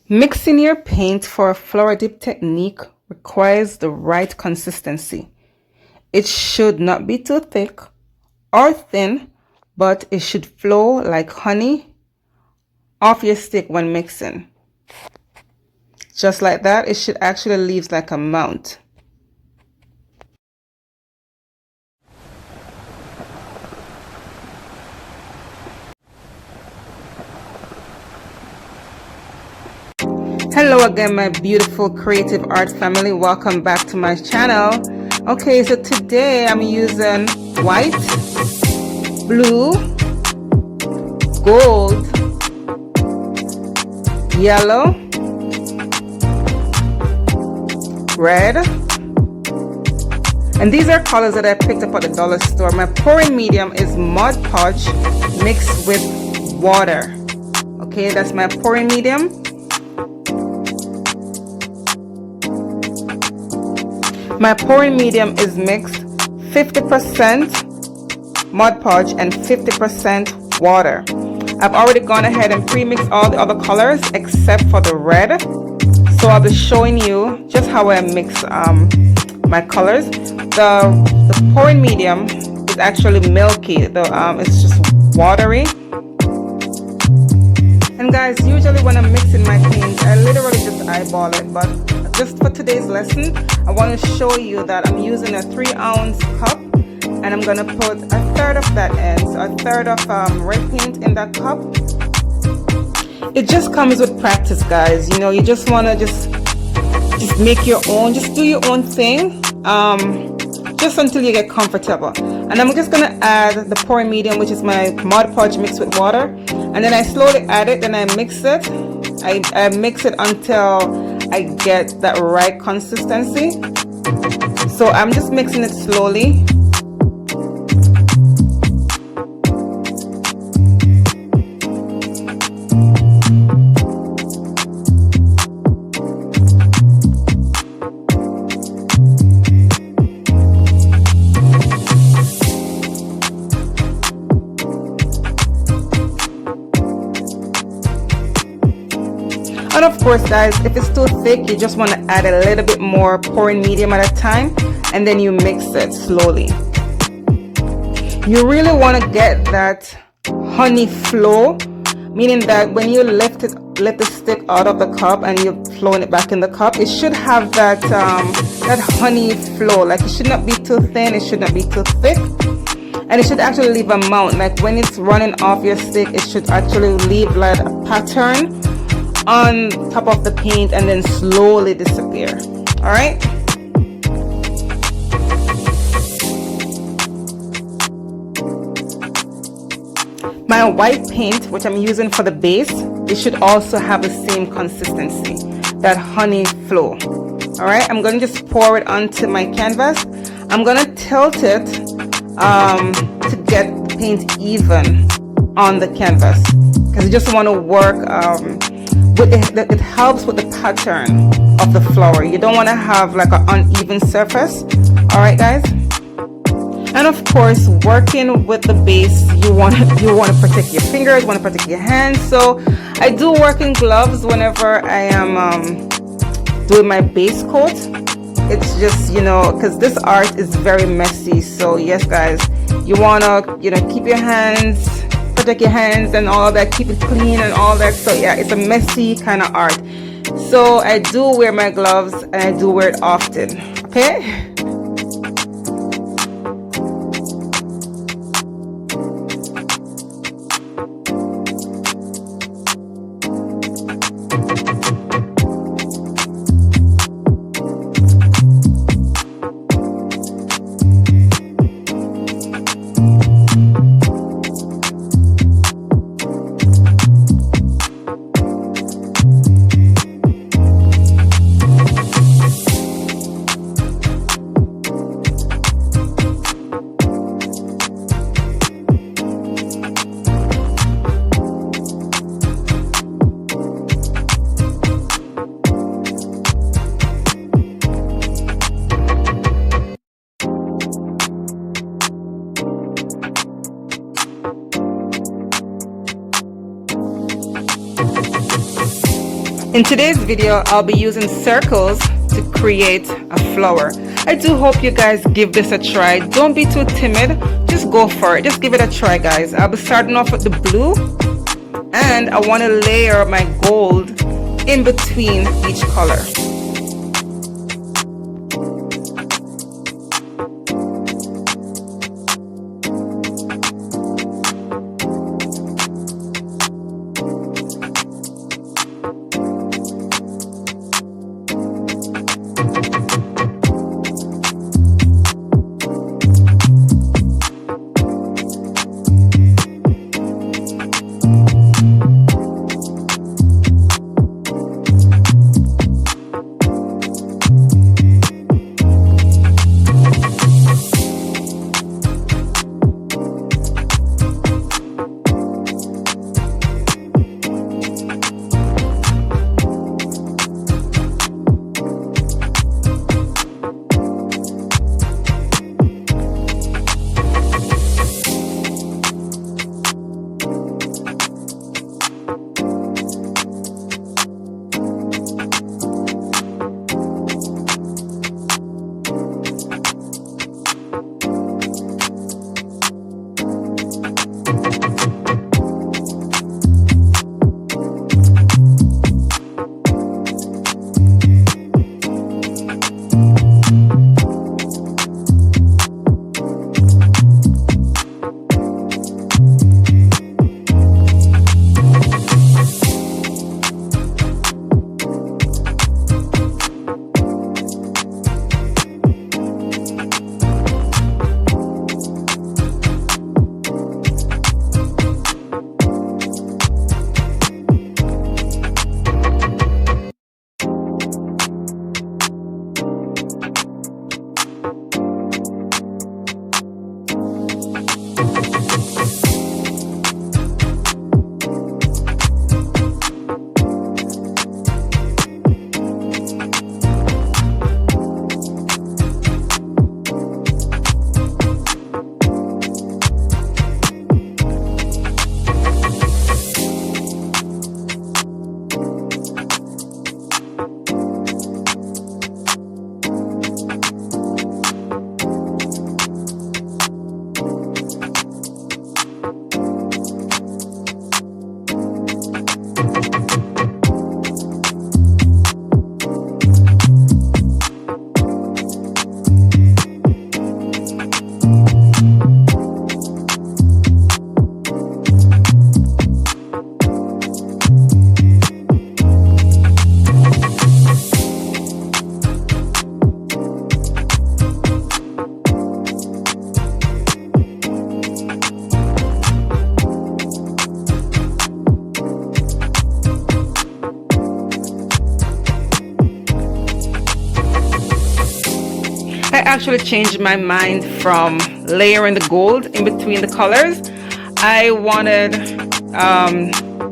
Mixing your paint for a flower dip technique requires the right consistency. It should not be too thick or thin, but it should flow like honey off your stick when mixing. Just like that, it should actually leave like a mount. Hello again, my beautiful creative art family. Welcome back to my channel. Okay, so today I'm using white, blue, gold, yellow, red, and these are colors that I picked up at the dollar store. My pouring medium is Mod Podge mixed with water. Okay, that's my pouring medium. My pouring medium is mixed 50% Mod Podge and 50% water. I've already gone ahead and pre-mixed all the other colors except for the red. So I'll be showing you just how I mix my colors. The pouring medium is actually milky. It's just watery. And guys, usually when I'm mixing my paint, I literally just eyeball it, but just for today's lesson, I want to show you that I'm using a 3-ounce cup, and I'm going to put a third of that in, so a third of red paint in that cup. It just comes with practice, guys. You know, you just want to just make your own, just do your own thing, just until you get comfortable. And I'm just going to add the pouring medium, which is my Mod Podge mixed with water, and then I slowly add it, then I mix it. I mix it until I get that right consistency. So I'm just mixing it slowly. And of course, guys, if it's too thick, you just want to add a little bit more pouring medium at a time, and then you mix it slowly. You really want to get that honey flow, meaning that when you lift the stick out of the cup and you're flowing it back in the cup, it should have that that honey flow. Like, it should not be too thin, it should not be too thick, and it should actually leave a mount. Like when it's running off your stick, it should actually leave like a pattern on top of the paint and then slowly disappear. All right. My white paint, which I'm using for the base, it should also have the same consistency, that honey flow. All right, I'm going to just pour it onto my canvas. I'm going to tilt it to get the paint even on the canvas, because you just want to work it helps with the pattern of the flower. You don't want to have like an uneven surface. All right, guys. And of course, working with the base, you want to protect your fingers, want to protect your hands. So I do work in gloves whenever I am doing my base coat. It's just, you know, because this art is very messy. So yes, guys, you want to, you know, keep your hands, protect your hands and all that, keep it clean and all that. So yeah, it's a messy kind of art. So I do wear my gloves, and I do wear it often. Okay. In today's video, I'll be using circles to create a flower. I do hope you guys give this a try. Don't be too timid. Just go for it. Just give it a try, guys. I'll be starting off with the blue, and I want to layer my gold in between each color. I actually changed my mind from layering the gold in between the colors. I wanted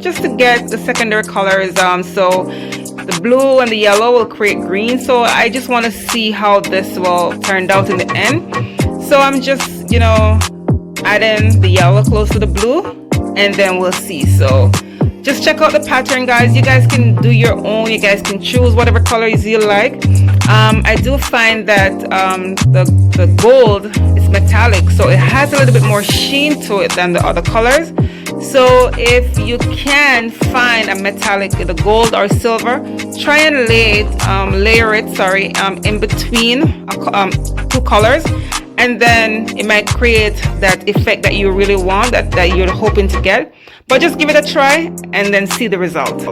just to get the secondary colors, so the blue and the yellow will create green. So I just want to see how this will turn out in the end. So I'm just, you know, adding the yellow close to the blue, and then we'll see. So just check out the pattern, guys. You guys can do your own. You guys can choose whatever colors you like. I do find that the gold is metallic, so it has a little bit more sheen to it than the other colors. So if you can find a metallic, either gold or silver, try and layer it in between two colors, and then it might create that effect that you really want, that you're hoping to get. But just give it a try and then see the result.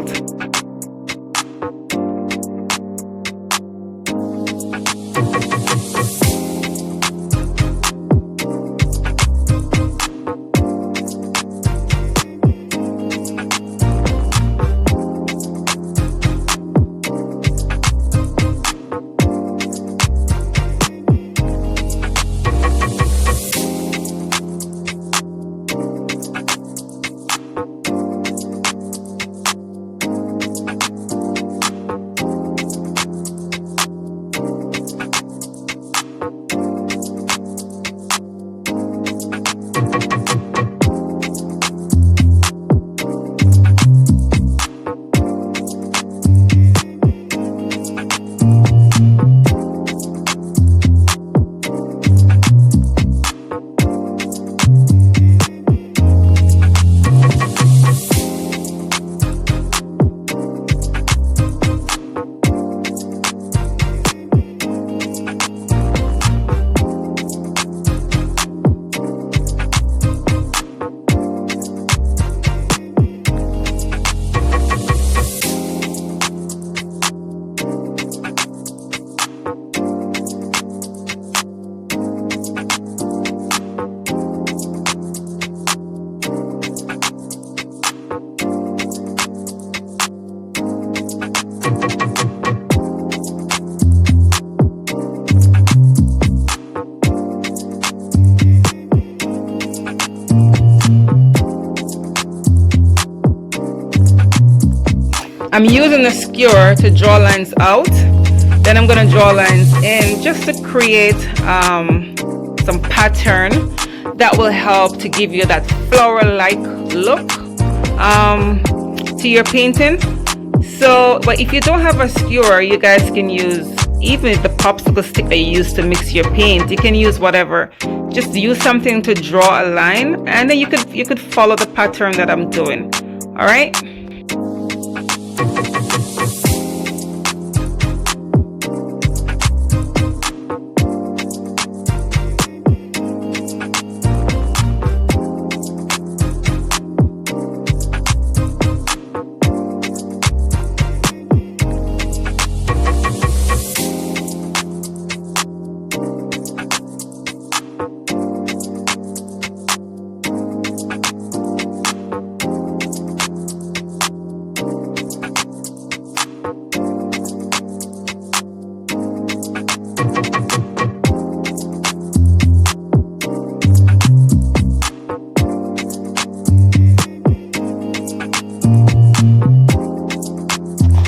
using the skewer to draw lines out. Then I'm going to draw lines in just to create some pattern that will help to give you that floral-like look to your painting. So, but if you don't have a skewer, you guys can use even the popsicle stick that you use to mix your paint. You can use whatever. Just use something to draw a line, and then you could follow the pattern that I'm doing. All right.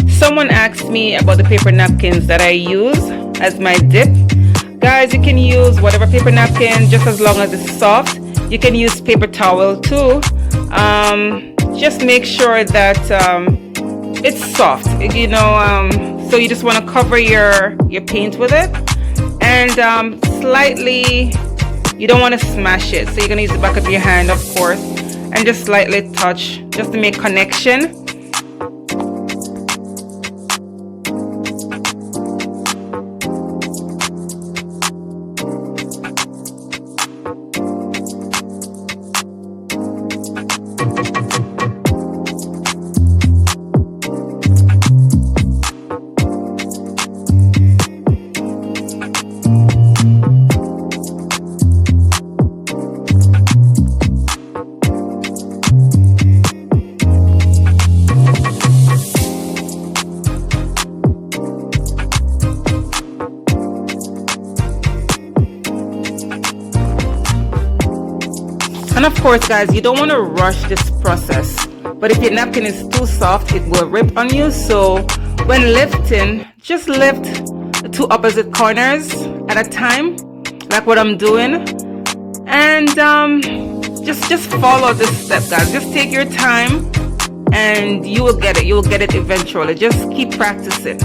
Someone asked me about the paper napkins that I use as my dip. Guys, you can use whatever paper napkin, just as long as it's soft. You can use paper towel too. Just make sure that it's soft, you know. So you just want to cover your paint with it, and slightly, you don't want to smash it, so you're gonna use the back of your hand, of course, and just slightly touch just to make connection. And of course, guys, you don't want to rush this process, but if your napkin is too soft, it will rip on you. So when lifting, just lift the two opposite corners at a time, like what I'm doing, and just follow this step, guys. Just take your time and you will get it. You will get it eventually. Just keep practicing.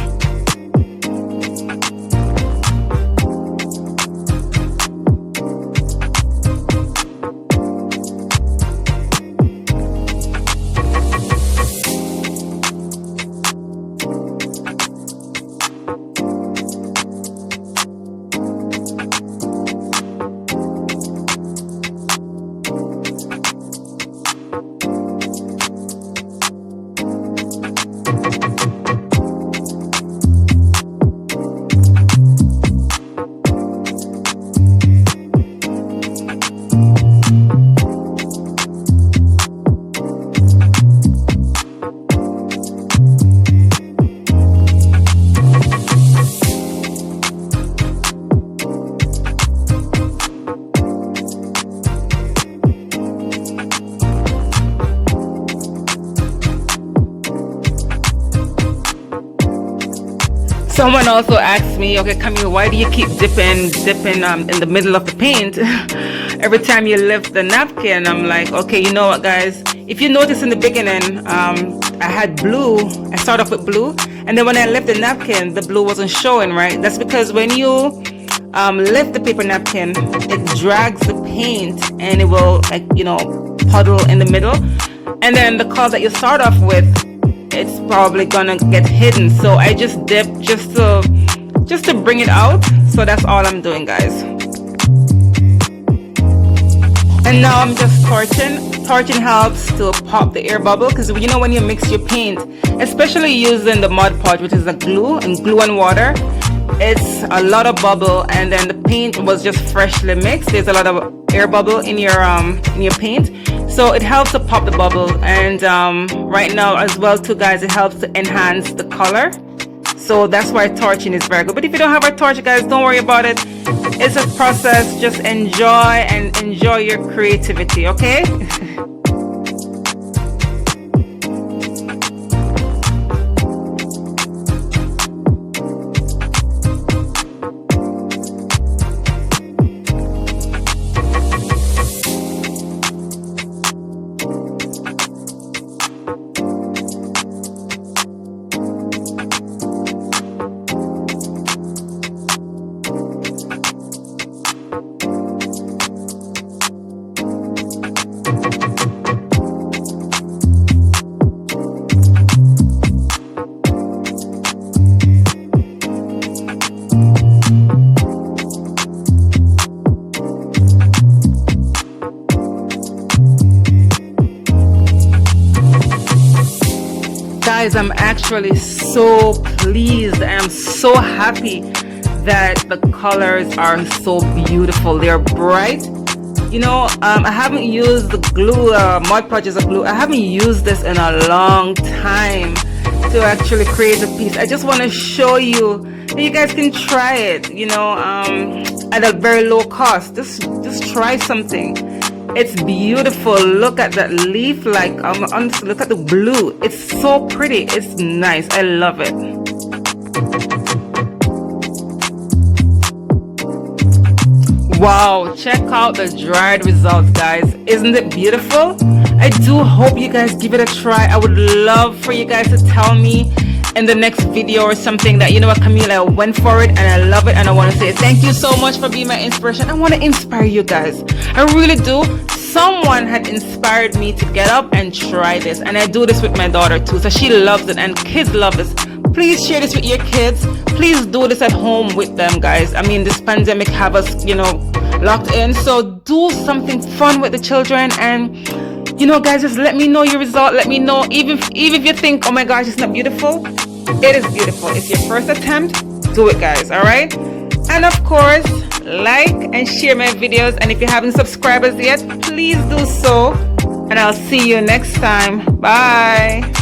Someone also asked me, okay, Camille, why do you keep dipping in the middle of the paint every time you lift the napkin? I'm like, okay, you know what, guys? If you notice in the beginning, I had blue. I started off with blue, and then when I lift the napkin, the blue wasn't showing, right? That's because when you lift the paper napkin, it drags the paint, and it will, like, you know, puddle in the middle, and then the color that you start off with, it's probably gonna get hidden. So I just dip just to bring it out. So that's all I'm doing, guys. And now I'm just torching. Torching helps to pop the air bubble, because you know when you mix your paint, especially using the Mod Podge, which is a glue and water, it's a lot of bubble, and then the paint was just freshly mixed. There's a lot of air bubble in your paint, so it helps to pop the bubble. And right now as well too, guys, it helps to enhance the color. So that's why torching is very good. But if you don't have a torch, guys, don't worry about it. It's a process. Just enjoy your creativity, okay? Guys, I'm actually so pleased. I am so happy that the colors are so beautiful. They're bright. You know, I haven't used the glue, Mod Podge as a glue. I haven't used this in a long time to actually create a piece. I just want to show you that you guys can try it, you know, at a very low cost. Just try something. It's beautiful. Look at that leaf, like honestly, look at the blue. It's so pretty. It's nice. I love it. Wow, check out the dried results, guys. Isn't it beautiful? I do hope you guys give it a try. I would love for you guys to tell me in the next video or something that, you know what, Camille, I went for it and I love it, and I want to say thank you so much for being my inspiration. I want to inspire you guys. I really do. Someone had inspired me to get up and try this, and I do this with my daughter too, so she loves it and kids love this. Please share this with your kids. Please do this at home with them, guys. I mean, this pandemic have us, you know, locked in, so do something fun with the children. And you know, guys, just let me know your result. Let me know, even if you think, oh my gosh, it's not beautiful. It is beautiful. It's your first attempt. Do it, guys. All right. And of course, like and share my videos. And if you haven't subscribed yet, please do so. And I'll see you next time. Bye.